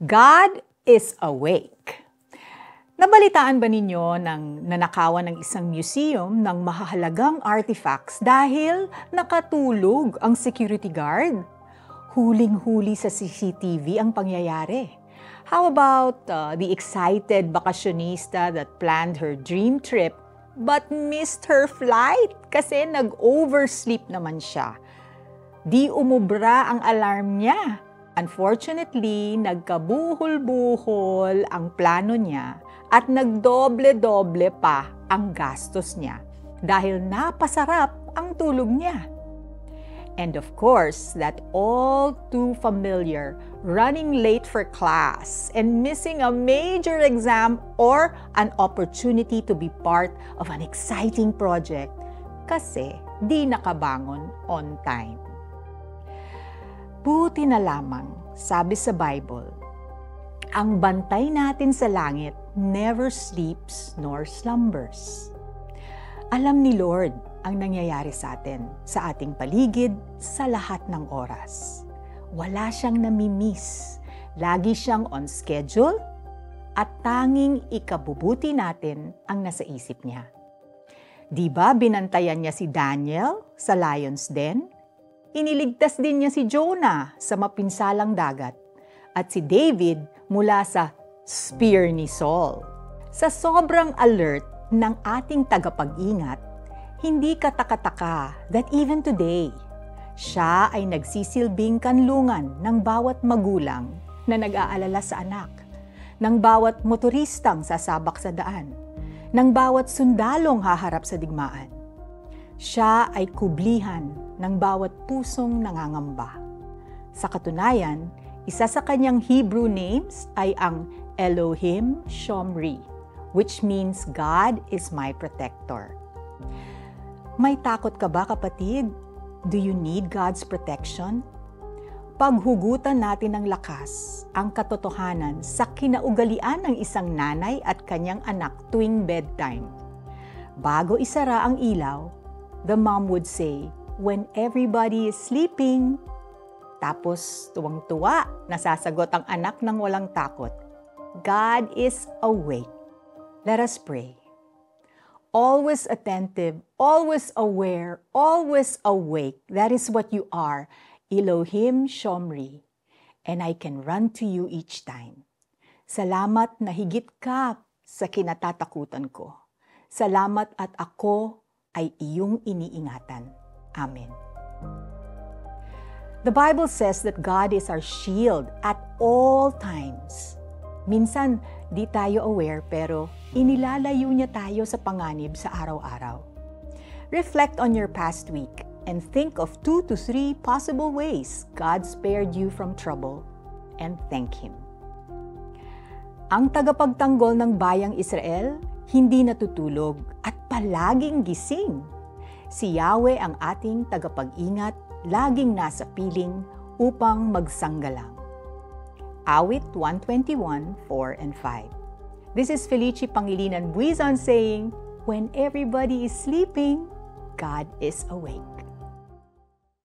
God is awake. Nabalitaan ba ninyo ng nanakawan ng isang museum ng mahahalagang artifacts dahil nakatulog ang security guard? Huling-huli sa CCTV ang pangyayari. How about the excited bakasyonista that planned her dream trip but missed her flight kasi nag-oversleep naman siya? Di umubra ang alarm niya. Unfortunately, nagkabuhol-buhol ang plano niya at nagdoble-doble pa ang gastos niya dahil napasarap ang tulog niya. And of course, that all too familiar running late for class and missing a major exam or an opportunity to be part of an exciting project kasi di nakabangon on time. Buti na lamang, sabi sa Bible, ang bantay natin sa langit never sleeps nor slumbers. Alam ni Lord ang nangyayari sa atin, sa ating paligid, sa lahat ng oras. Wala siyang namimiss. Lagi siyang on schedule at tanging ikabubuti natin ang nasa isip niya. Di ba binantayan niya si Daniel sa lion's den? Iniligtas din niya si Jonah sa mapinsalang dagat at si David mula sa spear ni Saul. Sa sobrang alert ng ating tagapag-ingat, hindi katakataka that even today, siya ay nagsisilbing kanlungan ng bawat magulang na nag-aalala sa anak, ng bawat motoristang sasabak sa daan, ng bawat sundalong haharap sa digmaan. Siya ay kublihan ng bawat pusong nangangamba. Sa katunayan, isa sa kanyang Hebrew names ay ang Elohim Shomri, which means God is my protector. May takot ka ba, kapatid? Do you need God's protection? Paghugutan natin ng lakas ang katotohanan sa kinaugalian ng isang nanay at kanyang anak tuwing bedtime. Bago isara ang ilaw, the mom would say, "When everybody is sleeping." Tapos tuwang-tuwa, nasasagot ang anak ng walang takot, "God is awake." Let us pray. Always attentive, always aware, always awake. That is what you are, Elohim Shomri. And I can run to you each time. Salamat na higit ka sa kinatatakutan ko. Salamat at ako ay iyong iniingatan. Amen. The Bible says that God is our shield at all times. Minsan, di tayo aware pero inilalayo niya tayo sa panganib sa araw-araw. Reflect on your past week and think of 2 to 3 possible ways God spared you from trouble and thank Him. Ang tagapagtanggol ng bayang Israel hindi natutulog at palaging gising. Si Yahweh ang ating tagapag-ingat, laging nasa piling upang magsanggalang. Awit 121:4 and 5. This is Felici Pangilinan Buizon saying, "When everybody is sleeping, God is awake."